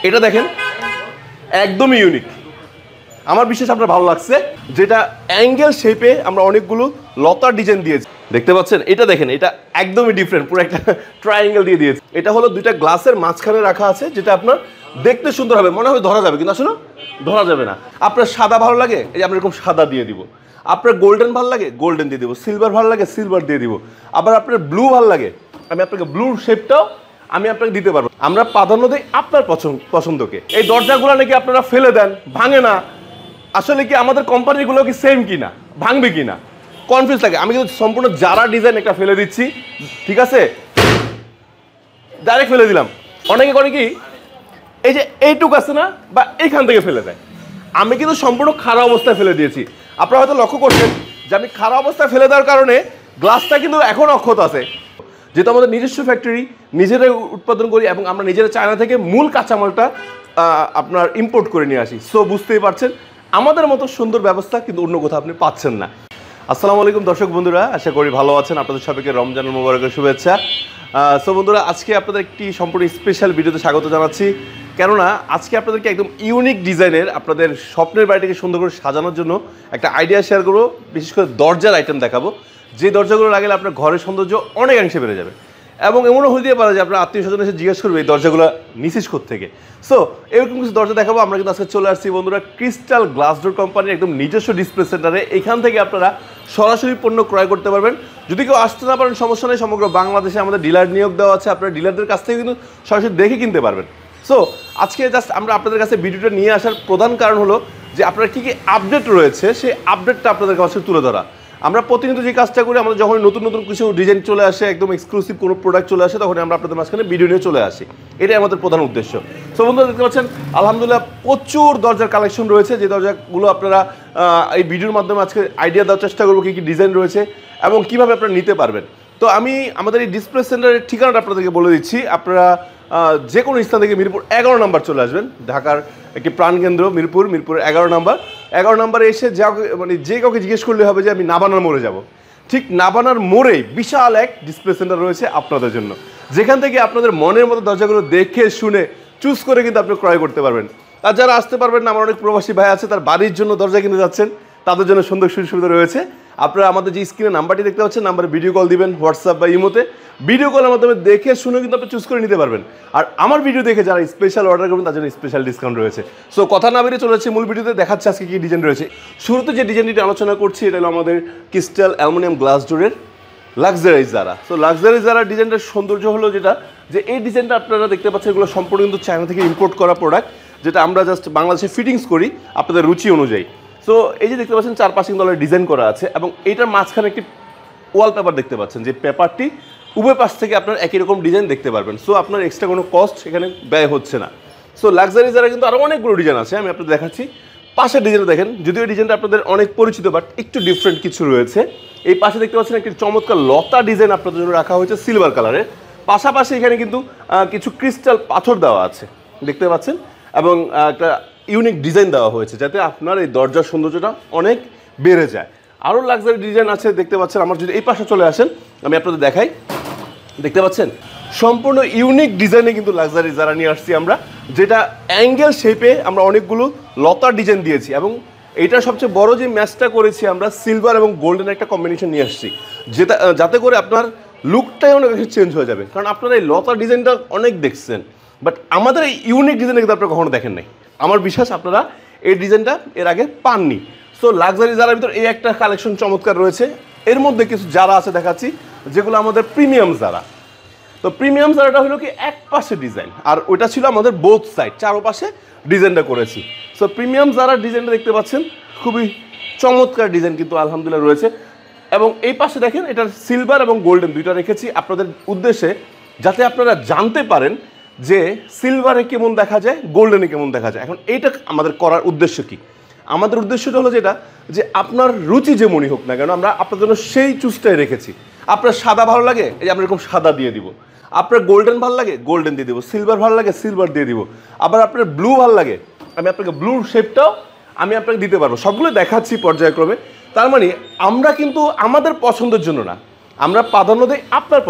এটা দেখেন একদমই ইউনিক, আমার বিশেষ আপনার ভালো লাগছে, যেটা অ্যাঙ্গেল শেপে আমরা অনেকগুলো লতার ডিজাইন দিয়েছি, দেখতে পাচ্ছেন। এটা দেখেন, এটা একদমই ডিফারেন্ট, পুরো একটা ট্রায়াঙ্গেল দিয়ে দিয়েছে। এটা হলো দুইটা গ্লাসের মাঝখানে রাখা আছে, যেটা আপনার দেখতে সুন্দর হবে, মনে হয় ধরা যাবে, কিন্তু আসলে ধরা যাবে না। আপনার সাদা ভালো লাগে, এই যে আমরা এরকম সাদা দিয়ে দিব। আপনার গোল্ডেন ভালো লাগে, গোল্ডেন দিয়ে দিব। সিলভার ভালো লাগে, সিলভার দিয়ে দিব। আবার আপনার ব্লু ভালো লাগে, আমি আপনাকে ব্লুর শেপটাও আমি আপনাকে দিতে পারবো। আমরা প্রাধান্য দিই আপনার পছন্দকে। এই দরজাগুলো নাকি আপনারা ফেলে দেন, ভাঙে না, আসলে কি আমাদের কোম্পানিগুলো কি সেম কিনা, ভাঙবে কিনা কনফিউজ লাগে। আমি কিন্তু সম্পূর্ণ যারা ডিজাইন একটা ফেলে দিচ্ছি, ঠিক আছে, ডাইরেক্ট ফেলে দিলাম। অনেকে করে কি, এই যে এইটুক আছে না, বা এইখান থেকে ফেলে দেয়। আমি কিন্তু সম্পূর্ণ খারাপ অবস্থায় ফেলে দিয়েছি। আপনারা হয়তো লক্ষ্য করছেন যে আমি খারাপ অবস্থায় ফেলে দেওয়ার কারণে গ্লাসটা কিন্তু এখন অক্ষত আছে, যেহেতু আমাদের নিজস্ব ফ্যাক্টরি, নিজেরাই উৎপাদন করি এবং আমরা নিজেরা চায়না থেকে মূল কাঁচামালটা আপনার ইম্পোর্ট করে নিয়ে আসি। সো বুঝতেই পারছেন আমাদের মতো সুন্দর ব্যবস্থা কিন্তু অন্য কোথাও আপনি পাচ্ছেন না। আসসালামু আলাইকুম দর্শক বন্ধুরা, আশা করি ভালো আছেন। আপনাদের সবাইকে রমজানুল মুবারকের শুভেচ্ছা। সো বন্ধুরা, আজকে আপনাদের একটি সম্পূর্ণ স্পেশাল ভিডিওতে স্বাগত জানাচ্ছি, কেননা আজকে আপনাদেরকে একদম ইউনিক ডিজাইনের আপনাদের স্বপ্নের বাড়িটাকে সুন্দর করে সাজানোর জন্য একটা আইডিয়া শেয়ার করবো। বিশেষ করে দরজার আইটেম দেখাবো, যে দরজাগুলো লাগালে আপনার ঘরের সৌন্দর্য অনেকাংশে বেড়ে যাবে। এবং এমনও হতে পারে যে আপনার আত্মীয় স্বজন এসে জিজ্ঞেস করবে এই দরজাগুলো নিছিস থেকে। সো এরকম কিছু দরজা দেখাবো। আমরা কিন্তু আজকে চলে আসছি বন্ধুরা ক্রিস্টাল গ্লাস ডোর কোম্পানির একদম নিজস্ব ডিসপ্লে সেন্টারে। এখান থেকে আপনারা সরাসরি পণ্য ক্রয় করতে পারবেন। যদি কেউ আসতে না পারেন সমস্যা নেই, সমগ্র বাংলাদেশে আমাদের ডিলার নিয়োগ দেওয়া আছে, আপনারা ডিলারদের কাছ থেকে কিন্তু সরাসরি দেখে কিনতে পারবেন। সো আজকে জাস্ট আমরা আপনাদের কাছে ভিডিওটা নিয়ে আসার প্রধান কারণ হলো যে আপনারা কী কী আপডেট রয়েছে সেই আপডেটটা আপনাদের কাছে তুলে ধরা। আমরা প্রতিনিয়ত যে কাজটা করি, আমাদের যখন নতুন নতুন কিছু ডিজাইন চলে আসে, একদম এক্সক্লুসিভ কোনো প্রোডাক্ট চলে আসে, তখন আমরা আপনাদের মাঝখানে ভিডিও নিয়ে চলে আসি। এটাই আমাদের প্রধান উদ্দেশ্য। সো বন্ধুরা দেখতে পাচ্ছেন আলহামদুলিল্লাহ প্রচুর দরজার কালেকশন রয়েছে, যে দরজাগুলো আপনারা এই ভিডিওর মাধ্যমে আজকে আইডিয়া দেওয়ার চেষ্টা করবো কী কী ডিজাইন রয়েছে এবং কীভাবে আপনারা নিতে পারবেন। তো আমি আমাদের এই ডিসপ্লে সেন্টারের ঠিকানাটা আপনাদেরকে বলে দিচ্ছি। আপনারা যে কোনো স্থান থেকে মিরপুর 11 নম্বর চলে আসবেন। ঢাকার একটি প্রাণকেন্দ্র মিরপুরের 11 নম্বরে এসে যে কাউকে জিজ্ঞেস করলে হবে যে আমি নাবানার মোড়ে যাব। ঠিক নাবানার মোড়েই বিশাল এক ডিসপ্লে সেন্টার রয়েছে আপনাদের জন্য, যেখান থেকে আপনাদের মনের মতো দরজাগুলো দেখে শুনে চুজ করে কিন্তু আপনি ক্রয় করতে পারবেন। আর যারা আসতে পারবেন না, আমার অনেক প্রবাসী ভাই আছে, তার বাড়ির জন্য দরজা কিনতে যাচ্ছেন, তাদের জন্য সুন্দর সুযোগ সুবিধা রয়েছে। আপনারা আমাদের যে স্ক্রিনে নাম্বারটি দেখতে পাচ্ছেন, নাম্বারে ভিডিও কল দিবেন, হোয়াটসঅ্যাপ বা ইমোতে ভিডিও কলের মাধ্যমে দেখে শুনে কিন্তু আপনি চুজ করে নিতে পারবেন। আর আমার ভিডিও দেখে যারা স্পেশাল অর্ডার করবেন তার জন্য স্পেশাল ডিসকাউন্ট রয়েছে। সো কথা না বেরিয়ে চলে যাচ্ছে মূল ভিডিওতে, দেখাচ্ছে আজকে কী ডিজাইন রয়েছে। শুরুতে যে ডিজাইনটি আলোচনা করছি এটা হলো আমাদের ক্রিস্টাল অ্যালুমিনিয়াম গ্লাস ডোরের লাক্সারি জারা। সো লাক্সারি জারা ডিজাইনটার সৌন্দর্য হলো যেটা, যে এই ডিজাইনটা আপনারা দেখতে পাচ্ছেন এগুলো সম্পূর্ণ কিন্তু চায়না থেকে ইম্পোর্ট করা প্রোডাক্ট, যেটা আমরা জাস্ট বাংলাদেশে ফিটিংস করি আপনাদের রুচি অনুযায়ী। সো এই যে দেখতে পাচ্ছেন 4-5 ডলার ডিজাইন করা আছে এবং এইটার মাঝখানে একটি ওয়ালপেপার দেখতে পাচ্ছেন, যে পেপারটি উভয় পাশ থেকে আপনার একই রকম ডিজাইন দেখতে পারবেন। সো আপনার এক্সট্রা কোনো কস্ট এখানে ব্যয় হচ্ছে না। সো লাক্সারি যারা কিন্তু আরও অনেকগুলো ডিজাইন আছে, আমি আপনাদের দেখাচ্ছি। পাশের ডিজাইনটা দেখেন, যদিও ডিজাইনটা আপনাদের অনেক পরিচিত বাট একটু ডিফারেন্ট কিছু রয়েছে। এই পাশে দেখতে পাচ্ছেন একটি চমৎকার লতা ডিজাইন আপনাদের জন্য রাখা হয়েছে সিলভার কালারের, পাশাপাশি এখানে কিন্তু কিছু ক্রিস্টাল পাথর দেওয়া আছে দেখতে পাচ্ছেন, এবং একটা ইউনিক ডিজাইন দেওয়া হয়েছে যাতে আপনার এই দরজার সৌন্দর্যটা অনেক বেড়ে যায়। আরও লাক্সারি ডিজাইন আছে দেখতে পাচ্ছেন। আমার যদি এই পাশে চলে আসেন আমি আপনাদের দেখাই, দেখতে পাচ্ছেন সম্পূর্ণ ইউনিক ডিজাইনে কিন্তু লাক্সারি যারা নিয়ে আসছি আমরা, যেটা অ্যাঙ্গেল শেপে আমরা অনেকগুলো লতার ডিজাইন দিয়েছি এবং এইটা সবচেয়ে বড় যে ম্যাচটা করেছি আমরা সিলভার এবং গোল্ডেন একটা কম্বিনেশন নিয়ে আসছি, যাতে করে আপনার লুকটাই অনেক চেঞ্জ হয়ে যাবে। কারণ আপনারা এই লতার ডিজাইনটা অনেক দেখছেন, বাট আমাদের এই ইউনিক ডিজাইনটা কিন্তু আপনারা কখনো দেখেন নাই। আমার বিশ্বাস আপনারা এই ডিজাইনটা এর আগে পাননি। সো লাক্সারি যারার ভিতর এই একটা কালেকশন চমৎকার রয়েছে। এর মধ্যে কিছু যারা আছে দেখাচ্ছি, যেগুলো আমাদের প্রিমিয়াম যারা। তো প্রিমিয়াম যারাটা হলো কি এক পাশে ডিজাইন, আর ওইটা ছিল আমাদের বোথ সাইড, চারোপাশে ডিজাইনটা করেছি। সো প্রিমিয়াম যারা ডিজাইনটা দেখতে পাচ্ছেন খুবই চমৎকার ডিজাইন কিন্তু আলহামদুলিল্লাহ রয়েছে। এবং এই পাশে দেখেন এটা সিলভার এবং গোল্ডেন দুইটা রেখেছি আপনাদের উদ্দেশ্যে, যাতে আপনারা জানতে পারেন যে সিলভারে কেমন দেখা যায়, গোল্ডেনে কেমন দেখা যায়। এখন এইটা আমাদের করার উদ্দেশ্য কি? আমাদের উদ্দেশ্যটা হলো যেটা, যে আপনার রুচি যেমনই হোক না কেন আমরা আপনার জন্য সেই চুজটাই রেখেছি। আপনার সাদা ভালো লাগে, এই যে আমরা এরকম সাদা দিয়ে দিব। আপনার গোল্ডেন ভালো লাগে, গোল্ডেন দিয়ে দিব। সিলভার ভালো লাগে, সিলভার দিয়ে দিব। আবার আপনার ব্লু ভালো লাগে, আমি আপনাকে ব্লুর শেপটাও আমি আপনাকে দিতে পারবো। সবগুলো দেখাচ্ছি পর্যায়ক্রমে। তার মানে আমরা কিন্তু আমাদের পছন্দের জন্য না, আমরা প্রাধান্য দিই আপনার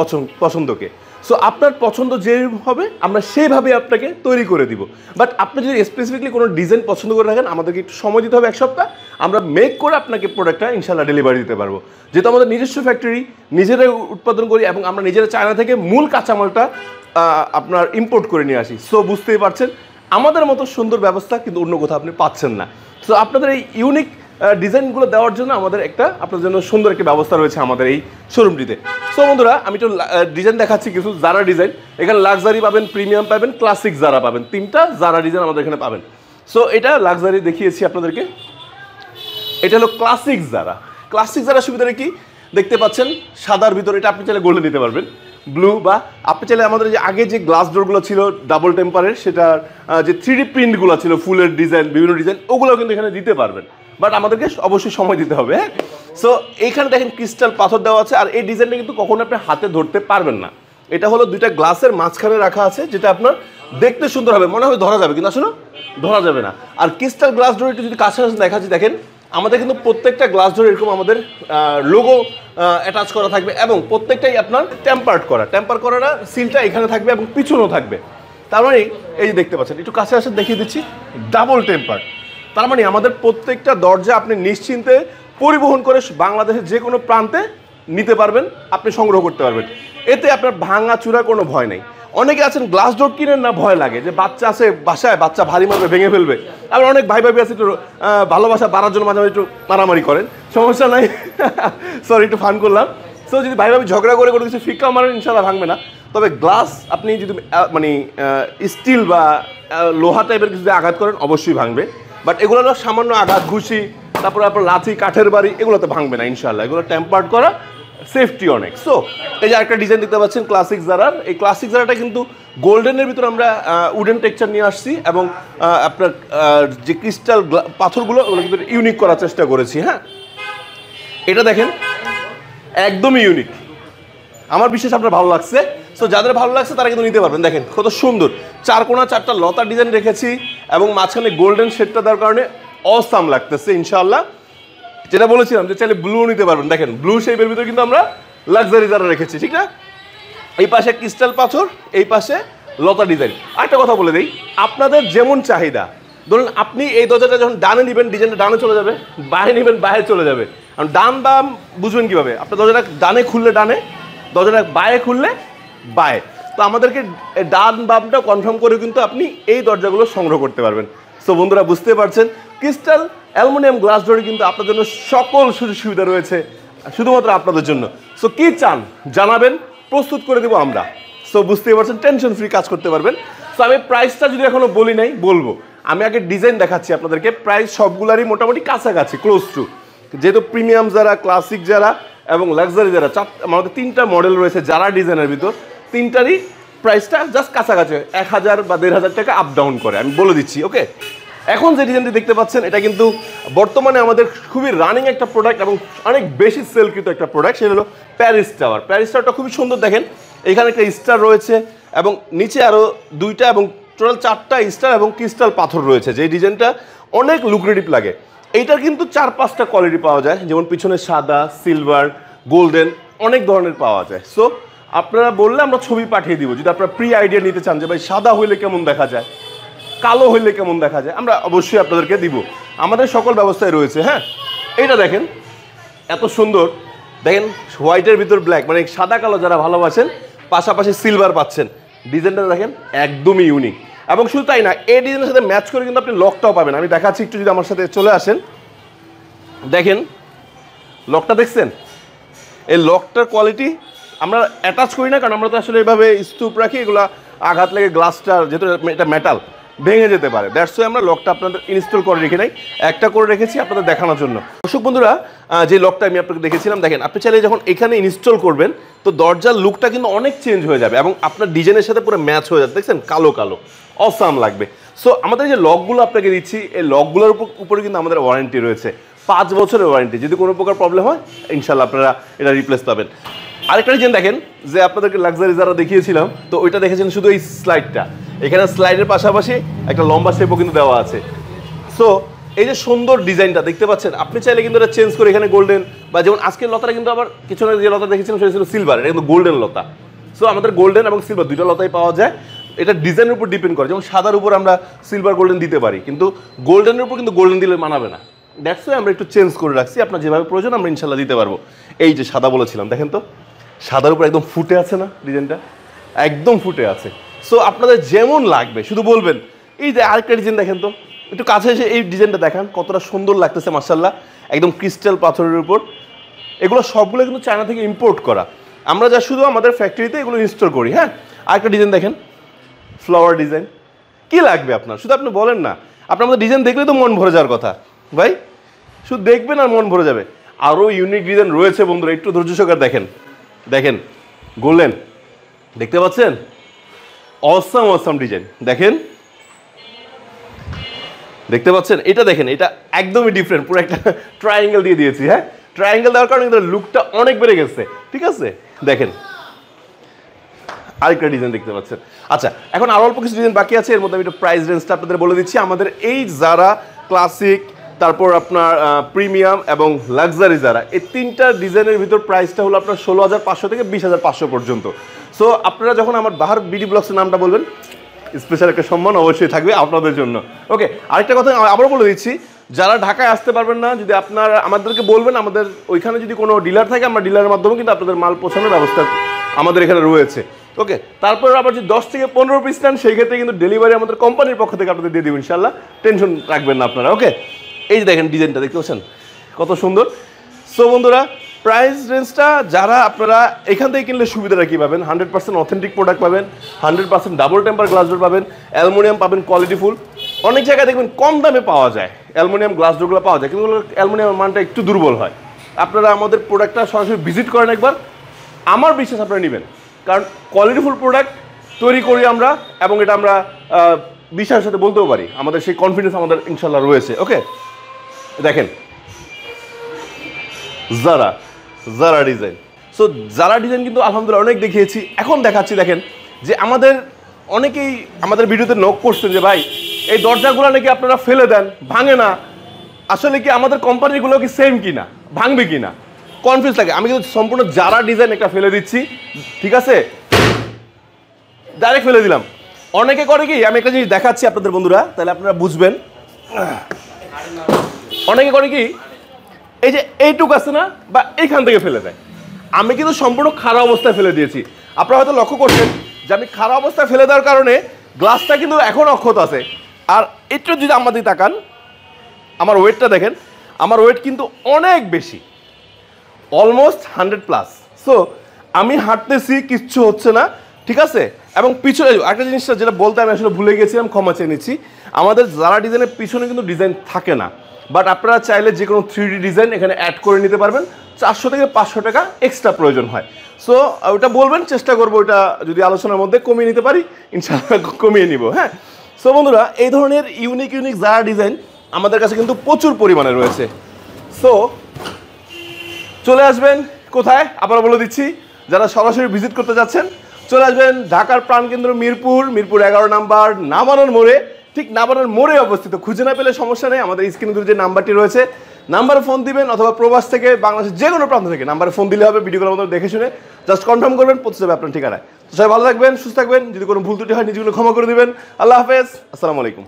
পছন্দকে। সো সো আপনার পছন্দ যে হবে আমরা সেইভাবে আপনাকে তৈরি করে দিব। বাট আপনি যদি স্পেসিফিকলি কোনো ডিজাইন পছন্দ করে রাখেন, আমাদেরকে একটু সময় দিতে হবে 1 সপ্তাহ, আমরা মেক করে আপনাকে প্রোডাক্টটা ইনশাল্লাহ ডেলিভারি দিতে পারবো। যেহেতু আমাদের নিজস্ব ফ্যাক্টরি, নিজেরাই উৎপাদন করি এবং আমরা নিজেরা চায়না থেকে মূল কাঁচামালটা আপনার ইম্পোর্ট করে নিয়ে আসি। সো বুঝতেই পারছেন আমাদের মতো সুন্দর ব্যবস্থা কিন্তু অন্য কোথাও আপনি পাচ্ছেন না। সো আপনাদের এই ইউনিক ডিজাইনগুলো দেওয়ার জন্য আমাদের আপনার জন্য সুন্দর একটা ব্যবস্থা রয়েছে আমাদের এই শোরুমটিতে। সো বন্ধুরা, আমি একটু ডিজাইন দেখাচ্ছি কিছু জারা ডিজাইন। এখানে লাক্সারি পাবেন, প্রিমিয়াম পাবেন, ক্লাসিক জারা পাবেন, 3টা জারা ডিজাইন আমাদের এখানে পাবেন। সো এটা লাক্সারি দেখিয়েছি আপনাদেরকে, এটা হলো ক্লাসিক জারা। ক্লাসিক জারা সুবিধাটা কি দেখতে পাচ্ছেন, সাদার ভিতরে, এটা আপনি চাইলে গোল্ডেন দিতে পারবেন, ব্লু, বা আপনি চাইলে আমাদের যে আগে যে গ্লাস ডোরগুলো ছিল ডাবল টেম্পারের, সেটার যে 3D প্রিন্টগুলো ছিল ফুলের ডিজাইন, বিভিন্ন ডিজাইন, ওগুলো কিন্তু এখানে দিতে পারবেন। বাট আমাদেরকে অবশ্যই সময় দিতে হবে। হ্যাঁ, সো এইখানে দেখেন ক্রিস্টাল পাথর দেওয়া আছে, আর এই ডিজাইনটা কিন্তু কখনো আপনি হাতে ধরতে পারবেন না। এটা হলো 2টা গ্লাসের মাঝখানে রাখা আছে, যেটা আপনার দেখতে সুন্দর হবে, মনে হয় ধরা যাবে, কিন্তু আসলে ধরা যাবে না। আর ক্রিস্টাল গ্লাস ডোর একটু যদি কাছাকাছি দেখাচ্ছি, দেখেন আমাদের কিন্তু প্রত্যেকটা গ্লাস ডোর এরকম আমাদের লোগো অ্যাটাচ করা থাকবে, এবং প্রত্যেকটাই আপনার টেম্পার করাটা সিলটা এখানে থাকবে এবং পিছনেও থাকবে। তার মানে এই যে দেখতে পাচ্ছেন, একটু কাছে দেখিয়ে দিচ্ছি, ডাবল টেম্পার। তার মানে আমাদের প্রত্যেকটা দরজা আপনি নিশ্চিন্তে পরিবহন করে বাংলাদেশের যে কোনো প্রান্তে নিতে পারবেন, আপনি সংগ্রহ করতে পারবেন। এতে আপনার ভাঙা চূড়া কোনো ভয় নেই। অনেকে আছেন গ্লাস ডোর কিনেন না, ভয় লাগে যে বাচ্চা আছে বাসায়, বাচ্চা ভারী মারবে, ভেঙে ফেলবে। আবার অনেক ভাই আছে একটু ভালোবাসা বাড়ার জন্য মাঝে মাঝে একটু মারামারি করেন, সমস্যা নাই, সরি একটু ফান করলাম। সো যদি ভাই ঝগড়া করে কোনো কিছু ফিক্কা মারেন, ইনশাল্লাহ ভাঙবে না। তবে গ্লাস আপনি যদি মানে স্টিল বা লোহা টাইপের কিছু আঘাত করেন, অবশ্যই ভাঙবে। বাট এগুলো হলো সামান্য আঘাত, ঘুষি, তারপরে আপনার লাথি, কাঠের বাড়ি, এগুলোতে ভাঙবে না ইনশাল্লাহ। এগুলো টেম্পার্ড করা, সেফটি অনেক। সো এই যে একটা ডিজাইন দেখতে পাচ্ছেন ক্লাসিক জারার, এই ক্লাসিক জারাটা কিন্তু গোল্ডেনের ভিতরে আমরা উডেন টেক্সচার নিয়ে আসছি, এবং আপনার যে ক্রিস্টাল পাথরগুলো ওগুলো কিন্তু ইউনিক করার চেষ্টা করেছি। হ্যাঁ, এটা দেখেন একদমই ইউনিক, আমার বিশেষ আপনার ভালো লাগছে। সো যাদের ভালো লাগছে তারা কিন্তু নিতে পারবেন। দেখেন কত সুন্দর 4 কোণা 4টা লতা ডিজাইন রেখেছি, এবং মাঝখানে গোল্ডেন শেডটা দেওয়ার কারণে অসাম লাগতেছে ইনশাআল্লাহ। যেটা বলেছিলাম যে চাইলে ব্লু নিতে পারবেন, দেখেন ব্লু শেপের ভিতরে কিন্তু আমরা লাক্সারি জারা রেখেছি, ঠিক না? এই পাশে ক্রিস্টাল পাথর, এই পাশে লতা ডিজাইন। আরেকটা কথা বলে দিই, আপনাদের যেমন চাহিদা, ধরুন আপনি এই দরজাটা যখন ডানে নেবেন, ডিজাইনটা ডানে চলে যাবে, বাইরে নেবেন বাইরে চলে যাবে। কারণ ডান বাম বুঝবেন কীভাবে? আপনার দরজাটা ডানে খুললে ডানে, দরজাটা বায়ে খুললে বায়ে। তো আমাদেরকে ডান বামটা কনফার্ম করে কিন্তু আপনি এই দরজাগুলো সংগ্রহ করতে পারবেন। সো বন্ধুরা, বুঝতে পারছেন ক্রিস্টাল অ্যালুমিনিয়াম গ্লাস ডোরে কিন্তু আপনার জন্য সকল সুযোগ সুবিধা রয়েছে শুধুমাত্র আপনাদের জন্য। সো কি চান জানাবেন, প্রস্তুত করে দেবো আমরা। সো বুঝতেই পারছেন, টেনশন ফ্রি কাজ করতে পারবেন। সো আমি প্রাইসটা যদি এখনো বলি নাই, বলবো। আমি আগে ডিজাইন দেখাচ্ছি আপনাদেরকে, প্রাইস সবগুলারই মোটামুটি কাছাকাছি, ক্লোজ টু। যেহেতু প্রিমিয়াম যারা, ক্লাসিক যারা এবং লাক্সারি যারা, আমাদের 3টা মডেল রয়েছে যারা ডিজাইনের ভিতর, 3টারই প্রাইসটা জাস্ট কাছাকাছি 1000 বা 1500 টাকা আপ ডাউন করে, আমি বলে দিচ্ছি। ওকে, এখন যে ডিজাইনটি দেখতে পাচ্ছেন, এটা কিন্তু বর্তমানে আমাদের খুবই রানিং একটা প্রোডাক্ট এবং অনেক বেশি সেলকৃত একটা প্রোডাক্ট, সেটা হলো প্যারিস টাওয়ার। প্যারিস টাওয়ারটা খুবই সুন্দর, দেখেন এখানে একটা স্টার রয়েছে এবং নিচে আরও 2টা এবং টোটাল 4টা স্টার এবং ক্রিস্টাল পাথর রয়েছে, যে ডিজাইনটা অনেক লুক্রেটিভ লাগে। এইটার কিন্তু 4-5টা কোয়ালিটি পাওয়া যায়, যেমন পিছনে সাদা, সিলভার, গোল্ডেন, অনেক ধরনের পাওয়া যায়। সো আপনারা বললে আমরা ছবি পাঠিয়ে দিব, যদি আপনারা প্রি আইডিয়া নিতে চান যে ভাই সাদা হইলে কেমন দেখা যায়, কালো হইলে কেমন দেখা যায়, আমরা অবশ্যই আপনাদেরকে দিব, আমাদের সকল ব্যবস্থায় রয়েছে। হ্যাঁ, এইটা দেখেন এত সুন্দর, দেখেন হোয়াইটের ভিতর ব্ল্যাক, মানে সাদা কালো যারা ভালোবাসেন, পাশাপাশি সিলভার পাচ্ছেন। ডিজাইনটা দেখেন একদমই ইউনিক, এবং শুধু তাই না, এই ডিজাইনের সাথে ম্যাচ করে কিন্তু আপনি লকটাও পাবেন। আমি দেখাচ্ছি, একটু যদি আমার সাথে চলে আসেন, দেখেন লকটা দেখছেন, এই লকটার কোয়ালিটি আমরা অ্যাটাচ করি না, কারণ আমরা তো আসলে এইভাবে স্তূপ রাখি, এগুলো আঘাত লেগে গ্লাসটা, যেহেতু এটা মেটাল, ভেঙে যেতে পারে। দ্যাটস ওয়াই আমরা লকটা আপনাদের ইনস্টল করে রেখে নাই, একটা করে রেখেছি আপনাদের দেখানোর জন্য। দর্শক বন্ধুরা, যে লকটা আমি আপনাকে দেখেছিলাম, দেখেন আপনি চাইলে যখন এখানে ইনস্টল করবেন, তো দরজার লুকটা কিন্তু অনেক চেঞ্জ হয়ে যাবে এবং আপনার ডিজাইনের সাথে পুরো ম্যাচ হয়ে যাবে। দেখছেন কালো কালো, অসাম লাগবে। সো আমাদের যে লকগুলো আপনাকে দিচ্ছি, এই লকগুলোর উপরে কিন্তু আমাদের ওয়ারেন্টি রয়েছে, 5 বছরের ওয়ারেন্টি। যদি কোনো প্রকার প্রবলেম হয়, ইনশাল্লাহ আপনারা এটা রিপ্লেস পাবেন। আরেকটা ডিজাইন দেখেন, যে আপনাদেরকে লাক্সারি যারা দেখিয়েছিলাম, তো ওইটা দেখেছেন শুধু এই স্লাইডটা, এখানে স্লাইডের পাশাপাশি একটা লম্বা শেপও কিন্তু দেওয়া আছে। সো এই যে সুন্দর ডিজাইনটা দেখতে পাচ্ছেন, আপনি চাইলে কিন্তু এটা চেঞ্জ করে এখানে গোল্ডেন, বা যেমন আজকের লতাটা কিন্তু আবার কিছু না, যে লতা দেখেছিলাম সেটা ছিল সিলভার, এটা কিন্তু গোল্ডেন লতা। সো আমাদের গোল্ডেন এবং সিলভার দুইটা লতাই পাওয়া যায়। এটা ডিজাইনের উপর ডিপেন্ড করে, যেমন সাদার উপর আমরা সিলভার গোল্ডেন দিতে পারি, কিন্তু গোল্ডেনের উপর কিন্তু গোল্ডেন দিলে মানাবে না। দ্যাটস ওয়াই আমরা একটু চেঞ্জ করে রাখছি, আপনার যেভাবে প্রয়োজন আমরা ইনশাল্লাহ দিতে পারবো। এই যে সাদা বলেছিলাম, দেখেন তো সাদার উপর একদম ফুটে আছে না ডিজাইনটা, একদম ফুটে আছে। সো আপনাদের যেমন লাগবে শুধু বলবেন। এই যে আরেকটা ডিজাইন দেখেন তো, একটু কাছে এসে এই ডিজাইনটা দেখান, কতটা সুন্দর লাগতেছে মাশাআল্লাহ, একদম ক্রিস্টাল পাথরের উপর। এগুলো সবগুলো কিন্তু চায়না থেকে ইম্পোর্ট করা, আমরা যা শুধু আমাদের ফ্যাক্টরিতে এগুলো ইনস্টল করি। হ্যাঁ, আরেকটা ডিজাইন দেখেন, ফ্লাওয়ার ডিজাইন। কি লাগবে আপনার, শুধু আপনি বলেন না, আপনার আমাদের ডিজাইন দেখলে তো মন ভরে যাওয়ার কথা ভাই, শুধু দেখবেন আর মন ভরে যাবে। আরও ইউনিক ডিজাইন রয়েছে বন্ধুরা, একটু ধৈর্য সহকারে দেখেন। দেখেন গোল্ডেন, দেখতে পাচ্ছেন, অসাম অসাম ডিজাইন দেখেন, দেখতে পাচ্ছেন। এটা দেখেন, এটা একদমই ডিফারেন্ট, পুরো একটা ট্রায়াঙ্গেল দিয়ে দিয়েছি। হ্যাঁ, ট্রায়াঙ্গেল দেওয়ার কারণে কিন্তু লুকটা অনেক বেড়ে গেছে, ঠিক আছে। দেখেন আরেকটা ডিজাইন দেখতে পাচ্ছেন। আচ্ছা, এখন আরো অল্প কিছু ডিজাইন বাকি আছে, এর মধ্যে আমি একটু প্রাইস রেঞ্জটা আপনাদের বলে দিচ্ছি। আমাদের এই যারা ক্লাসিক, তারপর আপনার প্রিমিয়াম এবং লাক্সারি যারা, এই তিনটা ডিজাইনের ভিতর প্রাইসটা হলো আপনার 16,500 থেকে 20,500 পর্যন্ত। সো আপনারা যখন আমার বাহার বিডি ব্লগসের নামটা বলবেন, স্পেশাল একটা সম্মান অবশ্যই থাকবে আপনাদের জন্য। ওকে, আরেকটা কথা আবারও বলে দিচ্ছি, যারা ঢাকায় আসতে পারবেন না, যদি আপনারা আমাদেরকে বলবেন, আমাদের ওইখানে যদি কোনো ডিলার থাকে, আমরা ডিলারের মাধ্যমে কিন্তু আপনাদের মাল পৌঁছানোর ব্যবস্থা আমাদের এখানে রয়েছে। ওকে, তারপর আবার যদি 10 থেকে 15 পিস নেন, সেই ক্ষেত্রে কিন্তু ডেলিভারি আমাদের কোম্পানির পক্ষ থেকে আপনাদের দিয়ে দেবো ইনশাল্লাহ, টেনশন রাখবেন না আপনারা। ওকে, এই যে দেখেন ডিজাইনটা দেখতে পাচ্ছেন কত সুন্দর। সো বন্ধুরা, প্রাইস রেঞ্জটা যারা আপনারা এখান থেকে কিনলে সুবিধাটা কী পাবেন, 100% অথেন্টিক প্রোডাক্ট পাবেন, 100% ডাবল টেম্পার গ্লাস ডোর পাবেন, অ্যালুমিনিয়াম পাবেন কোয়ালিটিফুল। অনেক জায়গায় দেখবেন কম দামে পাওয়া যায় অ্যালুমিনিয়াম গ্লাস ডোরগুলো পাওয়া যায়, কিন্তু অ্যালুমিনিয়ামের মানটা একটু দুর্বল হয়। আপনারা আমাদের প্রোডাক্টটা সরাসরি ভিজিট করেন একবার, আমার বিশ্বাস আপনারা নেবেন, কারণ কোয়ালিটিফুল প্রোডাক্ট তৈরি করি আমরা, এবং এটা আমরা বিশ্বাসের সাথে বলতেও পারি, আমাদের সেই কনফিডেন্স আমাদের ইনশাল্লাহ রয়েছে। ওকে, দেখেন যারা ডিজাইন। সো যারা ডিজাইন কিন্তু আলহামদুলিল্লাহ অনেক দেখিয়েছি, এখন দেখাচ্ছি। দেখেন যে আমাদের অনেকেই আমাদের ভিডিওতে নক করছেন যে ভাই এই দরজাগুলো নাকি আপনারা ফেলে দেন, ভাঙে না, আসলে কি আমাদের কোম্পানিগুলো কি সেম কিনা, ভাঙবে কিনা, কনফিউজ লাগে। আমি কিন্তু সম্পূর্ণ যারা ডিজাইন একটা ফেলে দিচ্ছি, ঠিক আছে, ডাইরেক্ট ফেলে দিলাম। অনেকে করে কি, আমি একটা জিনিস দেখাচ্ছি আপনাদের বন্ধুরা, তাহলে আপনারা বুঝবেন। অনেকে করে কি, এই যে এইটুকু আছে না, বা এইখান থেকে ফেলে দেয়। আমি কিন্তু সম্পূর্ণ খারাপ অবস্থায় ফেলে দিয়েছি। আপনারা হয়তো লক্ষ্য করছেন যে আমি খারাপ অবস্থায় ফেলে দেওয়ার কারণে গ্লাসটা কিন্তু এখন অক্ষত আছে। আর একটু যদি আমার দিকে তাকান, আমার ওয়েটটা দেখেন, আমার ওয়েট কিন্তু অনেক বেশি, অলমোস্ট 100+। সো আমি হাঁটতেছি, কিচ্ছু হচ্ছে না, ঠিক আছে। এবং পিছনে একটা জিনিসটা যেটা বলতে আমি আসলে ভুলে গেছিলাম, ক্ষমা চেয়ে নিচ্ছি, আমাদের যারা ডিজাইনের পিছনে কিন্তু ডিজাইন থাকে না, বাট আপনারা চাইলে যে কোনো 3D ডিজাইন এখানে অ্যাড করে নিতে পারবেন। 400 থেকে 500 টাকা এক্সট্রা প্রয়োজন হয়। সো ওটা বলবেন, চেষ্টা করবো ওটা যদি আলোচনার মধ্যে কমিয়ে নিতে পারি, ইনশাআল্লাহ কমিয়ে নিব। হ্যাঁ, সো বন্ধুরা, এই ধরনের ইউনিক যারা ডিজাইন আমাদের কাছে কিন্তু প্রচুর পরিমাণে রয়েছে। সো চলে আসবেন কোথায়, আবার বলে দিচ্ছি, যারা সরাসরি ভিজিট করতে যাচ্ছেন চলে আসবেন ঢাকার প্রাণকেন্দ্র মিরপুর 11 নাম্বার, নামানোর মোড়ে, ঠিক নামানোর মোড়ে অবস্থিত। খুঁজে না পেলে সমস্যা নেই, আমাদের স্ক্রিনে যে নাম্বারটি রয়েছে, নাম্বারে ফোন দিবেন, অথবা প্রবাস থেকে বাংলাদেশের যে কোনো প্রান্ত থেকে নাম্বারে ফোন দিলে হবে। ভিডিওগুলোর মতো দেখে শুনে জাস্ট কনফার্ম করবেন, পৌঁছে যাবে আপনার ঠিকানায়। তো সবাই ভালো থাকবেন, সুস্থ থাকবেন, যদি কোনো ভুল ত্রুটি হয় নিজেগুলো ক্ষমা করে দিবেন। আল্লাহ হাফেজ, আসসালামু আলাইকুম।